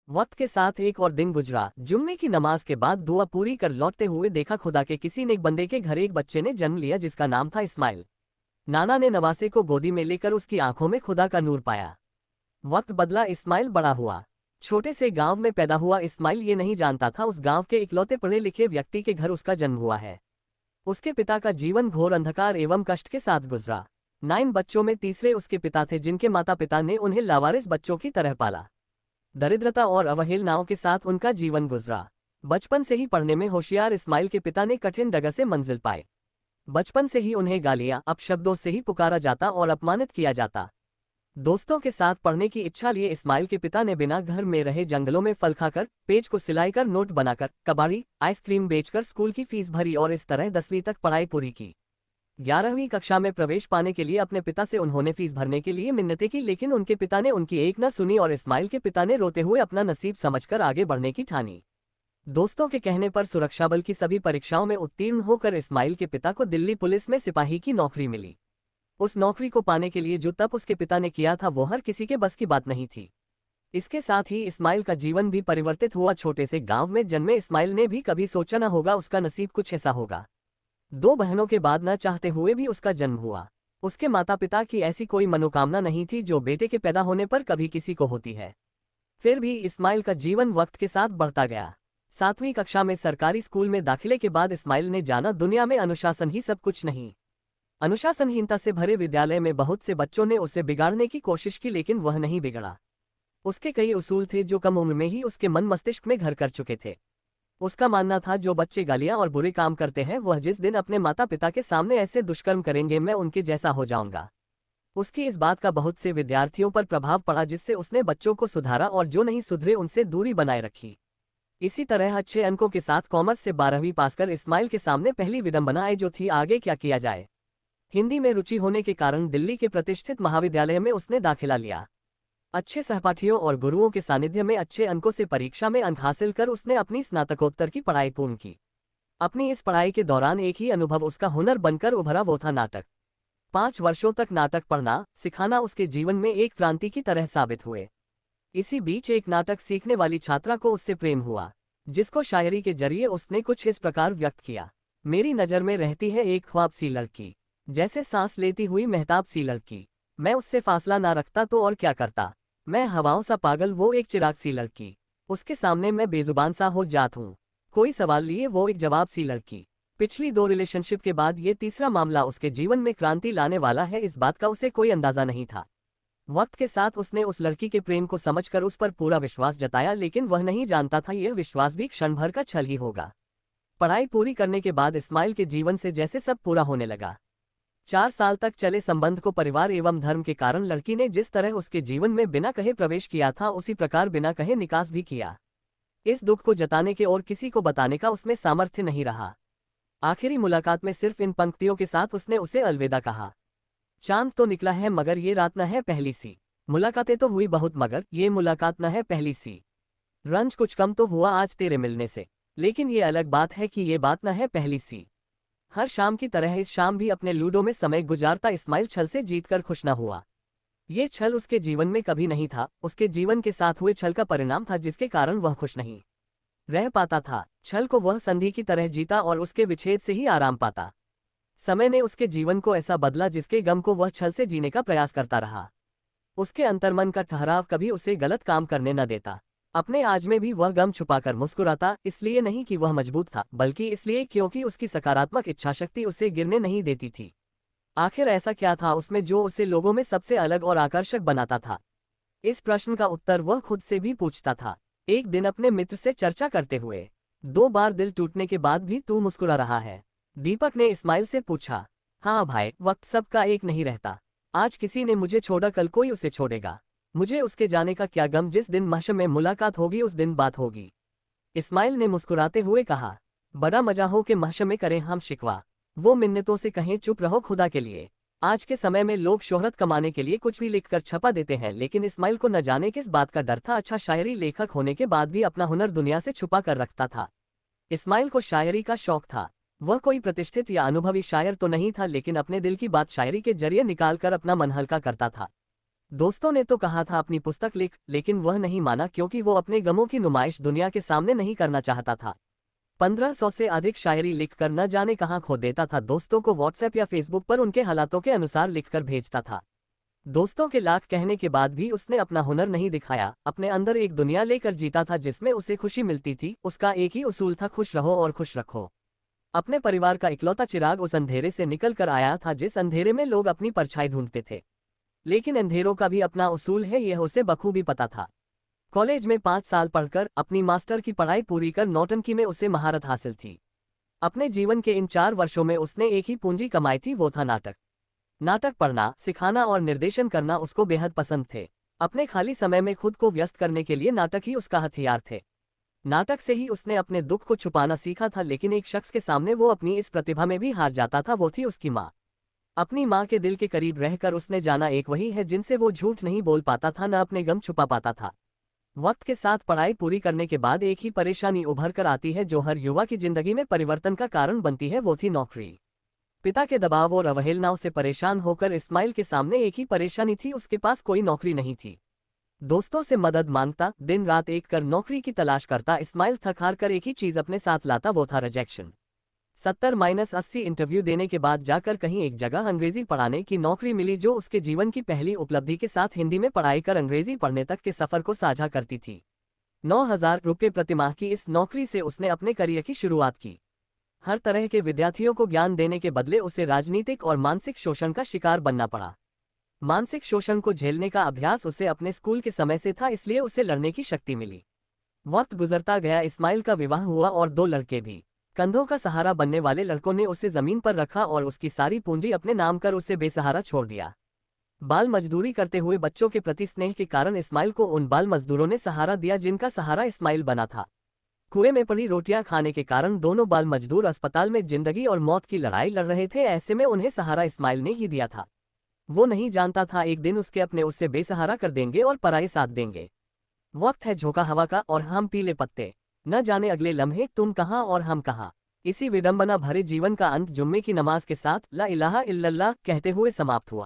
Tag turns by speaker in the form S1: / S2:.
S1: वक्त के साथ एक और दिन गुजरा। जुम्मे की नमाज के बाद दुआ पूरी कर लौटते हुए देखा खुदा के किसी नेक बंदे के घर एक बच्चे ने जन्म लिया जिसका नाम था इस्माइल। नाना ने नवासे को गोदी में लेकर उसकी आंखों में खुदा का नूर पाया। वक्त बदला, इस्माइल बड़ा हुआ। छोटे से गांव में पैदा हुआ इस्माइल ये नहीं जानता था उस गांव के इकलौते पढ़े लिखे व्यक्ति के घर उसका जन्म हुआ है। उसके पिता का जीवन घोर अंधकार एवं कष्ट के साथ गुजरा। 9 बच्चों में तीसरे उसके पिता थे जिनके माता पिता ने उन्हें लावारिस बच्चों की तरह पाला। दरिद्रता और अवहेलनाओं के साथ उनका जीवन गुजरा। बचपन से ही पढ़ने में होशियार इस्माइल के पिता ने कठिन डगर से मंजिल पाए। बचपन से ही उन्हें गालियां, अपशब्दों से ही पुकारा जाता और अपमानित किया जाता। दोस्तों के साथ पढ़ने की इच्छा लिए इस्माइल के पिता ने बिना घर में रहे जंगलों में फल खाकर, पेज को सिलाई कर, नोट बनाकर, कबाड़ी आइसक्रीम बेचकर स्कूल की फीस भरी और इस तरह 10वीं तक पढ़ाई पूरी की। 11वीं कक्षा में प्रवेश पाने के लिए अपने पिता से उन्होंने फीस भरने के लिए मिन्नतें की, लेकिन उनके पिता ने उनकी एक न सुनी और इस्माइल के पिता ने रोते हुए अपना नसीब समझकर आगे बढ़ने की ठानी। दोस्तों के कहने पर सुरक्षा बल की सभी परीक्षाओं में उत्तीर्ण होकर इस्माइल के पिता को दिल्ली पुलिस में सिपाही की नौकरी मिली। उस नौकरी को पाने के लिए जो तप उसके पिता ने किया था वो हर किसी के बस की बात नहीं थी। इसके साथ ही इस्माइल का जीवन भी परिवर्तित हुआ। छोटे से गांव में जन्मे इस्माइल ने भी कभी सोचा न होगा उसका नसीब कुछ ऐसा होगा। 2 बहनों के बाद न चाहते हुए भी उसका जन्म हुआ। उसके माता पिता की ऐसी कोई मनोकामना नहीं थी जो बेटे के पैदा होने पर कभी किसी को होती है। फिर भी इस्माइल का जीवन वक्त के साथ बढ़ता गया। 7वीं कक्षा में सरकारी स्कूल में दाखिले के बाद इस्माइल ने जाना दुनिया में अनुशासन ही सब कुछ नहीं। अनुशासनहीनता से भरे विद्यालय में बहुत से बच्चों ने उसे बिगाड़ने की कोशिश की, लेकिन वह नहीं बिगड़ा। उसके कई उसूल थे जो कम उम्र में ही उसके मन मस्तिष्क में घर कर चुके थे। उसका मानना था जो बच्चे गालियां और बुरे काम करते हैं वह जिस दिन अपने माता पिता के सामने ऐसे दुष्कर्म करेंगे मैं उनके जैसा हो जाऊंगा। उसकी इस बात का बहुत से विद्यार्थियों पर प्रभाव पड़ा जिससे उसने बच्चों को सुधारा और जो नहीं सुधरे उनसे दूरी बनाए रखी। इसी तरह अच्छे अंकों के साथ कॉमर्स से 12वीं पास कर इस्माइल के सामने पहली विडंबना आई जो थी आगे क्या किया जाए। हिंदी में रुचि होने के कारण दिल्ली के प्रतिष्ठित महाविद्यालय में उसने दाखिला लिया। अच्छे सहपाठियों और गुरुओं के सानिध्य में अच्छे अंकों से परीक्षा में अंक हासिल कर उसने अपनी स्नातकोत्तर की पढ़ाई पूर्ण की। अपनी इस पढ़ाई के दौरान एक ही अनुभव उसका हुनर बनकर उभरा, वो था नाटक। 5 वर्षों तक नाटक पढ़ना सिखाना उसके जीवन में एक क्रांति की तरह साबित हुए। इसी बीच एक नाटक सीखने वाली छात्रा को उससे प्रेम हुआ, जिसको शायरी के जरिए उसने कुछ इस प्रकार व्यक्त किया। मेरी नज़र में रहती है एक ख्वाब सी लड़की, जैसे सांस लेती हुई महताब सी लड़की। मैं उससे फासला ना रखता तो और क्या करता। मैं हवाओं सा पागल, वो एक चिराग सी लड़की। उसके सामने मैं बेजुबान सा हो जात हूँ, कोई सवाल लिए वो एक जवाब सी लड़की। पिछली 2 रिलेशनशिप के बाद ये तीसरा मामला उसके जीवन में क्रांति लाने वाला है, इस बात का उसे कोई अंदाजा नहीं था। वक्त के साथ उसने उस लड़की के प्रेम को समझकर उस पर पूरा विश्वास जताया, लेकिन वह नहीं जानता था यह विश्वास भी क्षण भर का छल ही होगा। पढ़ाई पूरी करने के बाद इस्माइल के जीवन से जैसे सब पूरा होने लगा। 4 साल तक चले संबंध को परिवार एवं धर्म के कारण लड़की ने जिस तरह उसके जीवन में बिना कहे प्रवेश किया था उसी प्रकार बिना कहे निकास भी किया। इस दुख को जताने के और किसी को बताने का उसमें सामर्थ्य नहीं रहा। आखिरी मुलाकात में सिर्फ इन पंक्तियों के साथ उसने उसे अलविदा कहा। चांद तो निकला है मगर ये रात न है पहली सी। मुलाकातें तो हुई बहुत मगर ये मुलाकात न है पहली सी। रंज कुछ कम तो हुआ आज तेरे मिलने से, लेकिन ये अलग बात है कि ये बात न है पहली सी। हर शाम की तरह इस शाम भी अपने लूडो में समय गुजारता इस्माइल छल से जीतकर खुश न हुआ। ये छल उसके जीवन में कभी नहीं था, उसके जीवन के साथ हुए छल का परिणाम था जिसके कारण वह खुश नहीं रह पाता था। छल को वह संधि की तरह जीता और उसके विच्छेद से ही आराम पाता। समय ने उसके जीवन को ऐसा बदला जिसके गम को वह छल से जीने का प्रयास करता रहा। उसके अंतर्मन का ठहराव कभी उसे गलत काम करने न देता। अपने आज में भी वह गम छुपाकर मुस्कुराता, इसलिए नहीं कि वह मजबूत था बल्कि इसलिए क्योंकि उसकी सकारात्मक इच्छाशक्ति उसे गिरने नहीं देती थी। आखिर ऐसा क्या था उसमें जो उसे लोगों में सबसे अलग और आकर्षक बनाता था? इस प्रश्न का उत्तर वह खुद से भी पूछता था। एक दिन अपने मित्र से चर्चा करते हुए, 2 बार दिल टूटने के बाद भी तू मुस्कुरा रहा है, दीपक ने इस्माइल से पूछा। हाँ भाई, वक्त सबका एक नहीं रहता। आज किसी ने मुझे छोड़ा कल कोई उसे छोड़ेगा। मुझे उसके जाने का क्या गम, जिस दिन महशर में मुलाकात होगी उस दिन बात होगी। इस्माइल ने मुस्कुराते हुए कहा। बड़ा मजा हो कि महशर में करें हम शिकवा, वो मिन्नतों से कहें चुप रहो खुदा के लिए। आज के समय में लोग शोहरत कमाने के लिए कुछ भी लिखकर छपा देते हैं, लेकिन इस्माइल को न जाने किस बात का डर था। अच्छा शायरी लेखक होने के बाद भी अपना हुनर दुनिया से छुपा कर रखता था। इस्माइल को शायरी का शौक था। वह कोई प्रतिष्ठित या अनुभवी शायर तो नहीं था, लेकिन अपने दिल की बात शायरी के जरिए निकालकर अपना मन हल्का करता था। दोस्तों ने तो कहा था अपनी पुस्तक लिख, लेकिन वह नहीं माना क्योंकि वो अपने गमों की नुमाइश दुनिया के सामने नहीं करना चाहता था। 1500 से अधिक शायरी लिखकर न जाने कहाँ खो देता था। दोस्तों को व्हाट्सएप या फेसबुक पर उनके हालातों के अनुसार लिखकर भेजता था। दोस्तों के लाख कहने के बाद भी उसने अपना हुनर नहीं दिखाया। अपने अंदर एक दुनिया लेकर जीता था जिसमें उसे खुशी मिलती थी। उसका एक ही उसूल था, खुश रहो और खुश रखो। अपने परिवार का इकलौता चिराग उस अंधेरे से निकल कर आया था जिस अंधेरे में लोग अपनी परछाई ढूंढते थे। लेकिन अंधेरों का भी अपना उसूल है, यह उसे बखूबी पता था। कॉलेज में 5 साल पढ़कर अपनी मास्टर की पढ़ाई पूरी कर नौटंकी में उसे महारत हासिल थी। अपने जीवन के इन 4 वर्षों में उसने एक ही पूंजी कमाई थी, वो था नाटक। नाटक पढ़ना, सिखाना और निर्देशन करना उसको बेहद पसंद थे। अपने खाली समय में खुद को व्यस्त करने के लिए नाटक ही उसका हथियार थे। नाटक से ही उसने अपने दुख को छुपाना सीखा था, लेकिन एक शख्स के सामने वो अपनी इस प्रतिभा में भी हार जाता था, वो थी उसकी माँ। अपनी माँ के दिल के करीब रहकर उसने जाना एक वही है जिनसे वो झूठ नहीं बोल पाता था, न अपने गम छुपा पाता था। वक्त के साथ पढ़ाई पूरी करने के बाद एक ही परेशानी उभर कर आती है जो हर युवा की जिंदगी में परिवर्तन का कारण बनती है, वो थी नौकरी। पिता के दबाव और अवहेलनाओं से परेशान होकर इस्माइल के सामने एक ही परेशानी थी, उसके पास कोई नौकरी नहीं थी। दोस्तों से मदद मांगता, दिन रात एक कर नौकरी की तलाश करता इस्माइल थक हार कर एक ही चीज अपने साथ लाता, वो था रिजेक्शन। 70-80 इंटरव्यू देने के बाद जाकर कहीं एक जगह अंग्रेजी पढ़ाने की नौकरी मिली जो उसके जीवन की पहली उपलब्धि के साथ हिंदी में पढ़ाई कर अंग्रेजी पढ़ने तक के सफर को साझा करती थी। 9,000 रुपये प्रतिमाह की इस नौकरी से उसने अपने करियर की शुरुआत की। हर तरह के विद्यार्थियों को ज्ञान देने के बदले उसे राजनीतिक और मानसिक शोषण का शिकार बनना पड़ा। मानसिक शोषण को झेलने का अभ्यास उसे अपने स्कूल के समय से था, इसलिए उसे लड़ने की शक्ति मिली। वक्त गुजरता गया, इस्माइल का विवाह हुआ और 2 लड़के भी। कंधों का सहारा बनने वाले लड़कों ने उसे जमीन पर रखा और उसकी सारी पूंजी अपने नाम कर उसे बेसहारा छोड़ दिया। बाल मजदूरी करते हुए बच्चों के प्रति स्नेह के कारण इस्माइल को उन बाल मजदूरों ने सहारा दिया जिनका सहारा इस्माइल बना था। कुएं में पड़ी रोटियां खाने के कारण दोनों बाल मजदूर अस्पताल में जिंदगी और मौत की लड़ाई लड़ रहे थे, ऐसे में उन्हें सहारा इस्माइल ने ही दिया था। वो नहीं जानता था एक दिन उसके अपने उससे बेसहारा कर देंगे और पराये साथ देंगे। वक्त है झोंका हवा का और हम पीले पत्ते, न जाने अगले लम्हे तुम कहाँ और हम कहाँ। इसी विडंबना भरे जीवन का अंत जुम्मे की नमाज के साथ ला इलाहा इल्लल्लाह कहते हुए समाप्त हुआ।